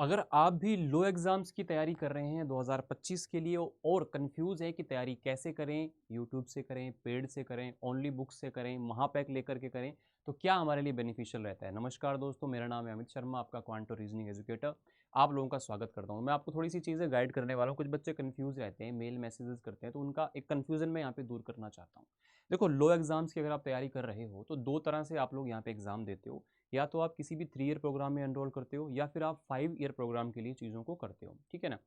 अगर आप भी लो एग्ज़ाम्स की तैयारी कर रहे हैं 2025 के लिए और कंफ्यूज है कि तैयारी कैसे करें, यूट्यूब से करें, पेड से करें, ओनली बुक्स से करें, महापैक लेकर के करें, तो क्या हमारे लिए बेनिफिशियल रहता है। नमस्कार दोस्तों, मेरा नाम है अमित शर्मा, आपका क्वांटो रीजनिंग एजुकेटर। आप लोगों का स्वागत करता हूं। मैं आपको थोड़ी सी चीज़ें गाइड करने वाला हूं। कुछ बच्चे कंफ्यूज रहते हैं, मेल मैसेजेस करते हैं, तो उनका एक कन्फ्यूजन मैं यहाँ पे दूर करना चाहता हूँ। देखो, लो एग्जाम्स की अगर आप तैयारी कर रहे हो तो दो तरह से आप लोग यहाँ पे एग्जाम देते हो। या तो आप किसी भी 3 ईयर प्रोग्राम में एनरोल करते हो या फिर आप 5 ईयर प्रोग्राम के लिए चीज़ों को करते हो, ठीक है ना।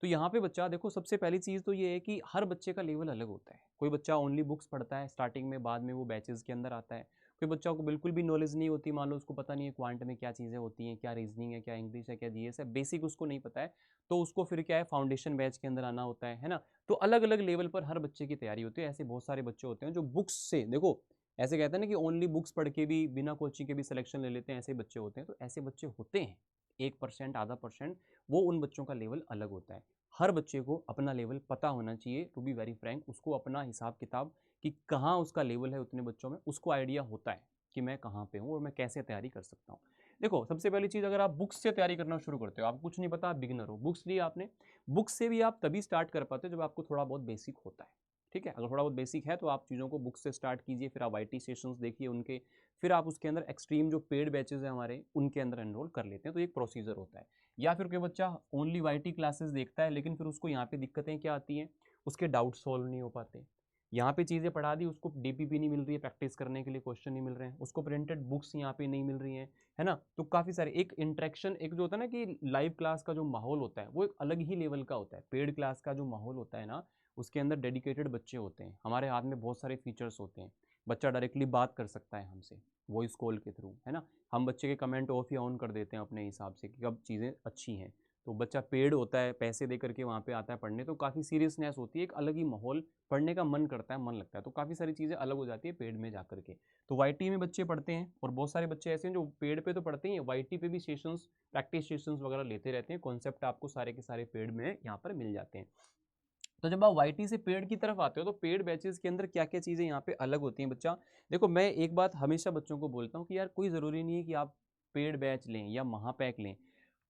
तो यहाँ पे बच्चा देखो, सबसे पहली चीज़ तो ये है कि हर बच्चे का लेवल अलग होता है। कोई बच्चा ओनली बुक्स पढ़ता है स्टार्टिंग में, बाद में वो बैचेस के अंदर आता है। कोई बच्चा को बिल्कुल भी नॉलेज नहीं होती, मान लो उसको पता नहीं है क्वांट में क्या चीज़ें होती हैं, क्या रीजनिंग है, क्या इंग्लिश है, क्या जीएस है, बेसिक उसको नहीं पता है। तो उसको फिर क्या है, फाउंडेशन बैच के अंदर आना होता है ना। तो अलग अलग लेवल पर हर बच्चे की तैयारी होती है। ऐसे बहुत सारे बच्चे होते हैं जो बुक्स से, देखो ऐसे कहते हैं ना कि ओनली बुक्स पढ़ के भी बिना कोचिंग के भी सिलेक्शन ले लेते हैं, ऐसे बच्चे होते हैं। तो ऐसे बच्चे होते हैं 1%, आधा परसेंट, वो उन बच्चों का लेवल अलग होता है। हर बच्चे को अपना लेवल पता होना चाहिए, टू बी वेरी फ्रैंक। उसको अपना हिसाब किताब कि कहाँ उसका लेवल है, उतने बच्चों में उसको आइडिया होता है कि मैं कहाँ पे हूँ और मैं कैसे तैयारी कर सकता हूँ। देखो, सबसे पहली चीज़, अगर आप बुक्स से तैयारी करना शुरू करते हो, आपको कुछ नहीं पता, आप बिगिनर हो, बुक्स ली आपने, बुक्स से भी आप तभी स्टार्ट कर पाते हो जब आपको थोड़ा बहुत बेसिक होता है, ठीक है। अगर थोड़ा बहुत बेसिक है तो आप चीज़ों को बुक से स्टार्ट कीजिए, फिर आप वाईटी सेशंस देखिए उनके, फिर आप उसके अंदर एक्सट्रीम जो पेड बैचेस हैं हमारे, उनके अंदर एनरोल कर लेते हैं। तो एक प्रोसीजर होता है। या फिर कोई बच्चा ओनली वाईटी क्लासेस देखता है, लेकिन फिर उसको यहाँ पे दिक्कतें क्या आती हैं, उसके डाउट सॉल्व नहीं हो पाते। यहाँ पे चीज़ें पढ़ा दी, उसको डीपीपी नहीं मिल रही है, प्रैक्टिस करने के लिए क्वेश्चन नहीं मिल रहे हैं, उसको प्रिंटेड बुक्स यहाँ पे नहीं मिल रही हैं, है ना। तो काफ़ी सारे एक इंटरेक्शन, एक जो होता है ना कि लाइव क्लास का जो माहौल होता है वो एक अलग ही लेवल का होता है। पेड क्लास का जो माहौल होता है ना, उसके अंदर डेडिकेटेड बच्चे होते हैं, हमारे हाथ में बहुत सारे फीचर्स होते हैं। बच्चा डायरेक्टली बात कर सकता है हमसे वॉइस कॉल के थ्रू, है ना। हम बच्चे के कमेंट ऑफ या ऑन कर देते हैं अपने हिसाब से कि कब चीज़ें अच्छी हैं। तो बच्चा पेड होता है, पैसे दे करके वहाँ पे आता है पढ़ने, तो काफ़ी सीरियसनेस होती है, एक अलग ही माहौल, पढ़ने का मन करता है, मन लगता है। तो काफ़ी सारी चीज़ें अलग हो जाती है पेड में जाकर के। तो वाईटी में बच्चे पढ़ते हैं, और बहुत सारे बच्चे ऐसे हैं जो पेड पे तो पढ़ते ही हैं, वाईटी पे भी सेशंस, प्रैक्टिस सेशंस वगैरह लेते रहते हैं। कॉन्सेप्ट आपको सारे के सारे पेड में यहाँ पर मिल जाते हैं। तो जब आप वाईटी से पेड की तरफ आते हो तो पेड बैचेस के अंदर क्या क्या चीज़ें यहाँ पे अलग होती हैं बच्चा। देखो, मैं एक बात हमेशा बच्चों को बोलता हूँ कि यार कोई ज़रूरी नहीं है कि आप पेड बैच लें या महापैक लें।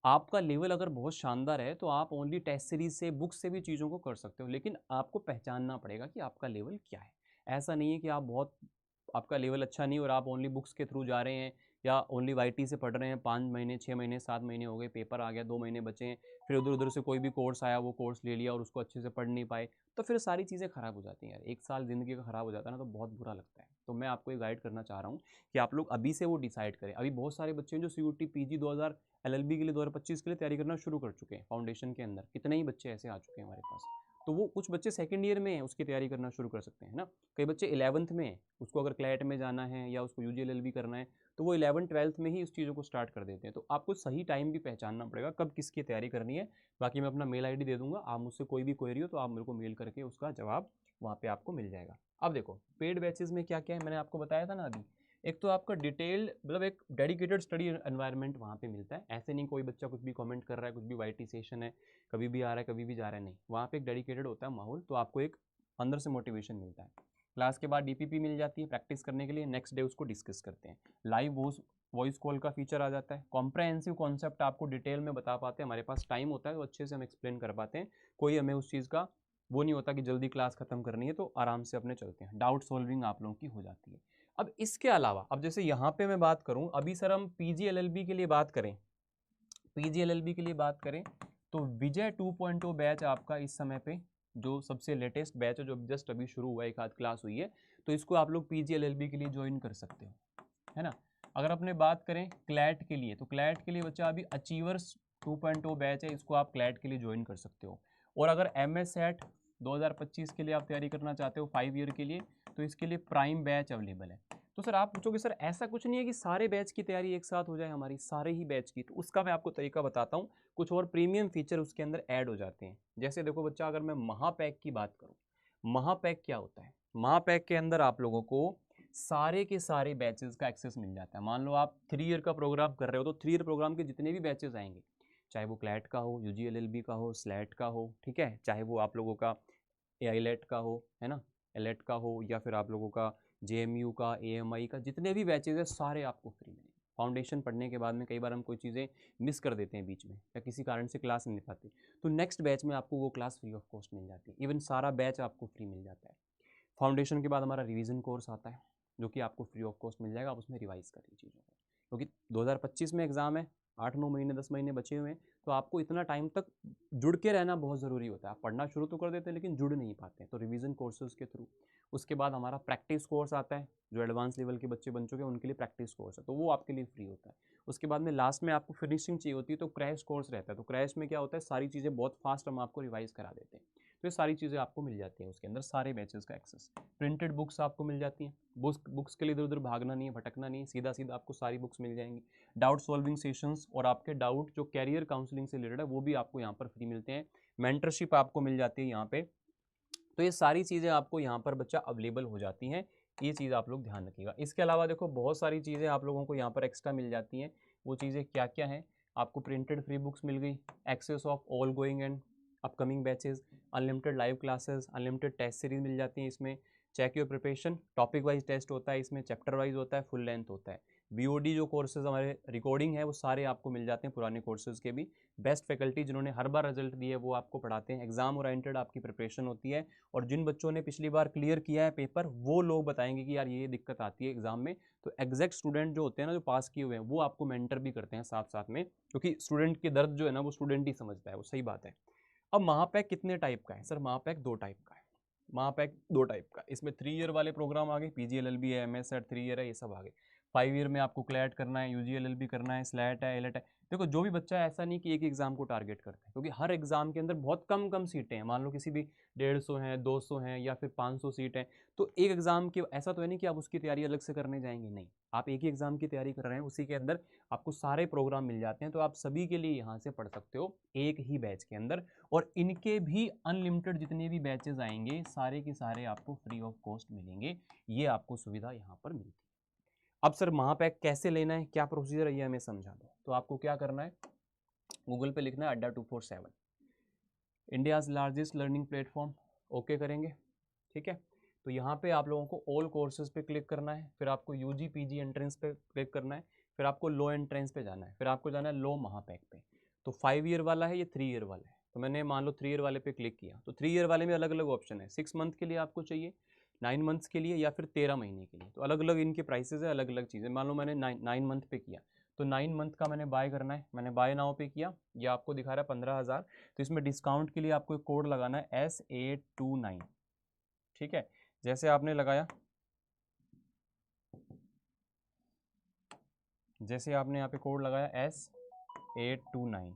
आपका लेवल अगर बहुत शानदार है तो आप ओनली टेस्ट सीरीज से, बुक से भी चीज़ों को कर सकते हो, लेकिन आपको पहचानना पड़ेगा कि आपका लेवल क्या है। ऐसा नहीं है कि आप बहुत, आपका लेवल अच्छा नहीं और आप ओनली बुक्स के थ्रू जा रहे हैं या ओनली वाईटी से पढ़ रहे हैं, 5 महीने, 6 महीने, 7 महीने हो गए, पेपर आ गया, 2 महीने बचे हैं, फिर उधर उधर से कोई भी कोर्स आया, वो कोर्स ले लिया और उसको अच्छे से पढ़ नहीं पाए, तो फिर सारी चीज़ें खराब हो जाती हैं यार। एक साल ज़िंदगी का खराब हो जाता है ना, तो बहुत बुरा लगता है। तो मैं आपको ये गाइड करना चाह रहा हूँ कि आप लोग अभी से वो डिसाइड करें। अभी बहुत सारे बच्चे हैं जो सीयूटी पीजी 2000 एलएलबी के लिए 2025 के लिए तैयारी करना शुरू कर चुके हैं। फाउंडेशन के अंदर कितने ही बच्चे ऐसे आ चुके हैं हमारे पास। तो वो कुछ बच्चे सेकंड ईयर में हैं, उसकी तैयारी करना शुरू कर सकते हैं ना। कई बच्चे 11th में हैं, उसको अगर क्लैट में जाना है या उसको यूजीएलएलबी करना है, तो वो 11th-12th में ही उस चीज़ों को स्टार्ट कर देते हैं। तो आपको सही टाइम भी पहचानना पड़ेगा कब किसकी तैयारी करनी है। बाकी मैं अपना मेल आईडी दे दूंगा, आप मुझसे कोई भी क्वेरी हो तो आप मेरे को मेल करके उसका जवाब वहाँ पे आपको मिल जाएगा। अब देखो, पेड बैचेस में क्या क्या है, मैंने आपको बताया था ना अभी। एक तो आपका डिटेल, मतलब एक डेडिकेटेड स्टडी एनवायरनमेंट वहाँ पे मिलता है। ऐसे नहीं कोई बच्चा कुछ भी कमेंट कर रहा है, कुछ भी वाईटी सेशन है, कभी भी आ रहा है, कभी भी जा रहा है, नहीं। वहाँ पे एक डेडिकेटेड होता है माहौल, तो आपको एक अंदर से मोटिवेशन मिलता है। क्लास के बाद डीपीपी मिल जाती है प्रैक्टिस करने के लिए, नेक्स्ट डे उसको डिस्कस करते हैं। लाइव वॉइस कॉल का फीचर आ जाता है। कॉम्प्रहेंसिव कॉन्सेप्ट आपको डिटेल में बता पाते हैं, हमारे पास टाइम होता है तो अच्छे से हम एक्सप्लेन कर पाते हैं। कोई हमें उस चीज़ का वो नहीं होता कि जल्दी क्लास खत्म करनी है, तो आराम से अपने चलते हैं। डाउट सॉल्विंग आप लोगों की हो जाती है। अब इसके अलावा, अब जैसे यहाँ पे मैं बात करूँ, अभी सर हम पीजीएलएलबी के लिए बात करें, पीजीएलएलबी के लिए बात करें, तो विजय 2.0 बैच आपका इस समय पे जो सबसे लेटेस्ट बैच है, जो जस्ट अभी शुरू हुआ है, एक आध क्लास हुई है, तो इसको आप लोग पीजीएलएलबी के लिए ज्वाइन कर सकते हो, है ना। अगर अपने बात करें क्लैट के लिए, तो क्लैट के लिए बच्चा अभी अचीवर्स 2.0 बैच है, इसको आप क्लैट के लिए ज्वाइन कर सकते हो। और अगर एम एस सेट 2025 के लिए आप तैयारी करना चाहते हो 5 ईयर के लिए, तो इसके लिए प्राइम बैच अवेलेबल है। तो सर आप पूछोगे सर ऐसा कुछ नहीं है कि सारे बैच की तैयारी एक साथ हो जाए हमारी, सारे ही बैच की, तो उसका मैं आपको तरीका बताता हूँ। कुछ और प्रीमियम फीचर उसके अंदर ऐड हो जाते हैं। जैसे देखो बच्चा, अगर मैं महापैक की बात करूँ, महापैक क्या होता है, महापैक के अंदर आप लोगों को सारे के सारे बैचेस का एक्सेस मिल जाता है। मान लो आप 3 ईयर का प्रोग्राम कर रहे हो, तो 3 ईयर प्रोग्राम के जितने भी बैचेस आएंगे, चाहे वो क्लैट का हो, यूजीएलएलबी का हो, स्लैट का हो, ठीक है, चाहे वो आप लोगों का एआईलेट का हो, है ना, एलेट का हो, या फिर आप लोगों का जेएमयू का, एएमआई का, जितने भी बैचेज है सारे आपको फ्री मिलेंगे। फाउंडेशन पढ़ने के बाद में कई बार हम कोई चीज़ें मिस कर देते हैं बीच में या किसी कारण से क्लास नहीं ले पाते, तो नेक्स्ट बैच में आपको वो क्लास फ्री ऑफ कॉस्ट मिल जाती है। इवन सारा बैच आपको फ्री मिल जाता है। फाउंडेशन के बाद हमारा रिवीजन कोर्स आता है जो कि आपको फ्री ऑफ कॉस्ट मिल जाएगा, आप उसमें रिवाइज करिए चीज़ों को, क्योंकि 2025 में एग्ज़ाम है, 8-9 महीने 10 महीने बचे हुए हैं, तो आपको इतना टाइम तक जुड़ के रहना बहुत ज़रूरी होता है। आप पढ़ना शुरू तो कर देते हैं लेकिन जुड़ नहीं पाते हैं, तो रिवीजन कोर्सेज के थ्रू। उसके बाद हमारा प्रैक्टिस कोर्स आता है, जो एडवांस लेवल के बच्चे बन चुके हैं उनके लिए प्रैक्टिस कोर्स है, तो वो आपके लिए फ्री होता है। उसके बाद में लास्ट में आपको फिनिशिंग चाहिए होती है तो क्रैश कोर्स रहता है, तो क्रैश में क्या होता है, सारी चीज़ें बहुत फास्ट हम आपको रिवाइज करा देते हैं, तो ये सारी चीज़ें आपको मिल जाती हैं उसके अंदर, सारे बैचेस का एक्सेस। प्रिंटेड बुक्स आपको मिल जाती हैं, बुक्स के लिए इधर उधर भागना नहीं है, भटकना नहीं है, सीधा सीधा आपको सारी बुक्स मिल जाएंगी। डाउट सॉल्विंग सेशंस और आपके डाउट जो कैरियर काउंसलिंग से रिलेटेड है वो भी आपको यहाँ पर फ्री मिलते हैं। मेंटरशिप आपको मिल जाती है यहाँ पे, तो ये सारी चीज़ें आपको यहाँ पर बच्चा अवेलेबल हो जाती हैं, ये चीज़ आप लोग ध्यान रखिएगा। इसके अलावा देखो बहुत सारी चीज़ें आप लोगों को यहाँ पर एक्स्ट्रा मिल जाती हैं, वो चीज़ें क्या क्या हैं, आपको प्रिंटेड फ्री बुक्स मिल गई, access of all going and upcoming batches, unlimited live classes, unlimited test series मिल जाती हैं इसमें, check your preparation, topic wise test होता है इसमें, चैप्टर वाइज होता है, फुल लेंथ होता है। बीओडी जो कोर्सेज हमारे रिकॉर्डिंग है वो सारे आपको मिल जाते हैं पुराने कोर्सेज के भी। बेस्ट फैकल्टी जिन्होंने हर बार रिजल्ट दिए वो आपको पढ़ाते हैं, एग्जाम ओरिएंटेड आपकी प्रिपरेशन होती है, और जिन बच्चों ने पिछली बार क्लियर किया है पेपर वो लोग बताएंगे कि यार ये दिक्कत आती है एग्जाम में, तो एग्जैक्ट स्टूडेंट जो होते हैं ना, जो पास किए हुए हैं, वो आपको मेंटर भी करते हैं साथ साथ में, क्योंकि स्टूडेंट की दर्द जो है ना वो स्टूडेंट ही समझता है, वो सही बात है। अब महापैक कितने टाइप का है सर? महापैक 2 टाइप का है, महापैक 2 टाइप का। इसमें 3 ईयर वाले प्रोग्राम आ गए, PGLLB है, MS है, 3 ईयर है, ये सब आ गए। 5 ईयर में आपको क्लैट करना है, UGLLB करना है, स्लैट है, एलेट है। देखो जो भी बच्चा है, ऐसा नहीं कि एक एग्जाम को टारगेट करता है, क्योंकि हर एग्जाम के अंदर बहुत कम कम सीटें हैं, मान लो किसी भी 150 हैं, 200 हैं या फिर 500 सीट हैं, तो एक एग्जाम की ऐसा तो है नहीं कि आप उसकी तैयारी अलग से करने जाएंगे, नहीं, आप एक ही एग्जाम की तैयारी कर रहे हैं, उसी के अंदर आपको सारे प्रोग्राम मिल जाते हैं, तो आप सभी के लिए यहाँ से पढ़ सकते हो एक ही बैच के अंदर, और इनके भी अनलिमिटेड जितने भी बैचेस आएंगे सारे के सारे आपको फ्री ऑफ कॉस्ट मिलेंगे, ये आपको सुविधा यहाँ पर मिलती है। अब सर महापैक कैसे लेना है, क्या प्रोसीजर है, ये हमें समझा दो। तो आपको क्या करना है, गूगल पे लिखना है अड्डा 247, India's largest learning platform, okay करेंगे, ठीक है। तो यहाँ पे आप लोगों को ऑल कोर्सेज पे क्लिक करना है, फिर आपको UG PG एंट्रेंस पे क्लिक करना है, फिर आपको लो एंट्रेंस पे जाना है, फिर आपको जाना है लो महापैक पे। तो 5 ईयर वाला है, ये 3 ईयर वाला है, तो मैंने मान लो 3 ईयर वाले पे क्लिक किया, तो 3 ईयर वाले में अलग अलग ऑप्शन है, 6 मंथ के लिए आपको चाहिए, 9 मंथ्स के लिए, या फिर 13 महीने के लिए, तो अलग अलग इनके प्राइसेज है, अलग अलग चीज़ें। मान लो मैंने 9 मंथ पे किया, तो 9 मंथ का मैंने बाय करना है, मैंने बाय नाउ पे किया, ये आपको दिखा रहा है 15,000, तो इसमें डिस्काउंट के लिए आपको एक कोड लगाना है S829, ठीक है। जैसे आपने लगाया, जैसे आपने यहाँ पे कोड लगाया S829,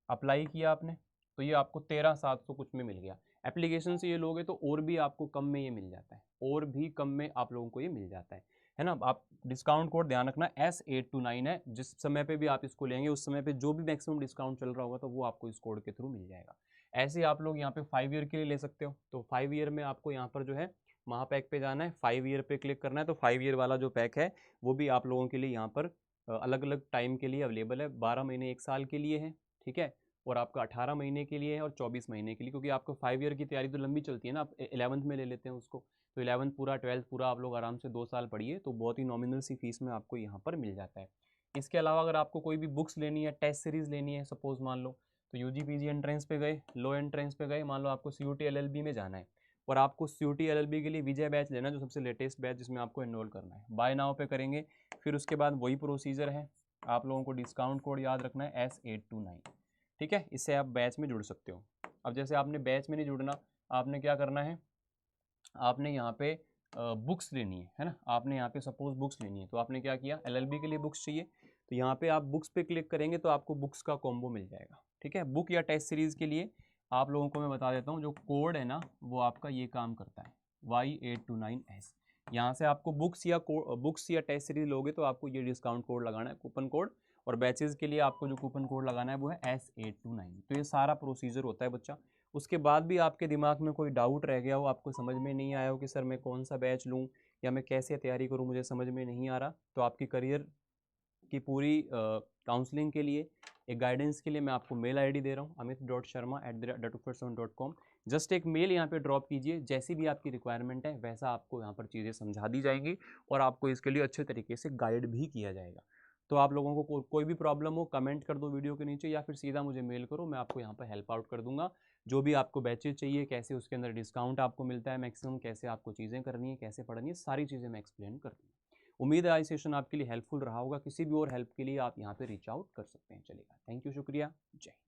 अप्लाई किया आपने, तो ये आपको 13,700 कुछ में मिल गया। एप्लीकेशन से ये लोगे तो और भी आपको कम में ये मिल जाता है, और भी कम में आप लोगों को ये मिल जाता है ना। आप डिस्काउंट कोड ध्यान रखना, S829 है, जिस समय पे भी आप इसको लेंगे उस समय पे जो भी मैक्सिमम डिस्काउंट चल रहा होगा तो वो आपको इस कोड के थ्रू मिल जाएगा। ऐसे आप लोग यहाँ पे 5 ईयर के लिए ले सकते हो, तो 5 ईयर में आपको यहाँ पर जो है महापैक पे जाना है, 5 ईयर पे क्लिक करना है, तो 5 ईयर वाला जो पैक है वो भी आप लोगों के लिए यहाँ पर अलग अलग टाइम के लिए अवेलेबल है, 12 महीने 1 साल के लिए है, ठीक है, और आपका 18 महीने के लिए है और 24 महीने के लिए, क्योंकि आपको 5 ईयर की तैयारी तो लंबी चलती है ना, आप 11th में ले लेते हैं उसको, तो 11th पूरा 12th पूरा आप लोग आराम से 2 साल पढ़िए, तो बहुत ही नॉमिनल सी फीस में आपको यहाँ पर मिल जाता है। इसके अलावा अगर आपको कोई भी बुक्स लेनी है, टेस्ट सीरीज़ लेनी है, सपोज मान लो, तो UG PG एंट्रेंस पे गए, लो एंट्रेंस पे गए, मान लो आपको CUT LLB में जाना है, और आपको CUT LLB के लिए विजय बैच लेना है, जो सबसे लेटेस्ट बैच जिसमें आपको एनरोल करना है, बाय नाउ पे करेंगे, फिर उसके बाद वही प्रोसीजर है, आप लोगों को डिस्काउंट कोड याद रखना है S829, ठीक है, इससे आप बैच में जुड़ सकते हो। अब जैसे आपने बैच में नहीं जुड़ना, आपने क्या करना है, आपने यहाँ पे बुक्स लेनी है ना, आपने यहाँ पे सपोज बुक्स लेनी है, तो आपने क्या किया, LLB के लिए बुक्स चाहिए, तो यहाँ पे आप बुक्स पे क्लिक करेंगे तो आपको बुक्स का कॉम्बो मिल जाएगा, ठीक है। बुक या टेस्ट सीरीज़ के लिए आप लोगों को मैं बता देता हूँ, जो कोड है ना वो आपका ये काम करता है, Y829S। यहाँ से आपको बुक्स या टेस्ट सीरीज लोगे तो आपको ये डिस्काउंट कोड लगाना है, कूपन कोड, और बैचेज़ के लिए आपको जो कूपन कोड लगाना है वो है S829। तो ये सारा प्रोसीजर होता है बच्चा। उसके बाद भी आपके दिमाग में कोई डाउट रह गया हो, आपको समझ में नहीं आया हो कि सर मैं कौन सा बैच लूँ या मैं कैसे तैयारी करूँ, मुझे समझ में नहीं आ रहा, तो आपकी करियर की पूरी काउंसलिंग के लिए, एक गाइडेंस के लिए मैं आपको मेल ID दे रहा हूँ, amit.sharma@247.com। जस्ट एक मेल यहाँ पे ड्रॉप कीजिए, जैसी भी आपकी रिक्वायरमेंट है वैसा आपको यहाँ पर चीज़ें समझा दी जाएंगी और आपको इसके लिए अच्छे तरीके से गाइड भी किया जाएगा। तो आप लोगों को कोई भी प्रॉब्लम हो कमेंट कर दो वीडियो के नीचे, या फिर सीधा मुझे मेल करो, मैं आपको यहाँ पर हेल्प आउट कर दूंगा। जो भी आपको बैचेज चाहिए, कैसे उसके अंदर डिस्काउंट आपको मिलता है मैक्सिमम, कैसे आपको चीज़ें करनी है, कैसे पढ़नी है, सारी चीज़ें मैं एक्सप्लेन कर दूँगा। उम्मीद है आज सेशन आपके लिए हेल्पफुल रहा होगा। किसी भी और हेल्प के लिए आप यहाँ पे रीच आउट कर सकते हैं। चलेगा, थैंक यू, शुक्रिया, जय हिंद।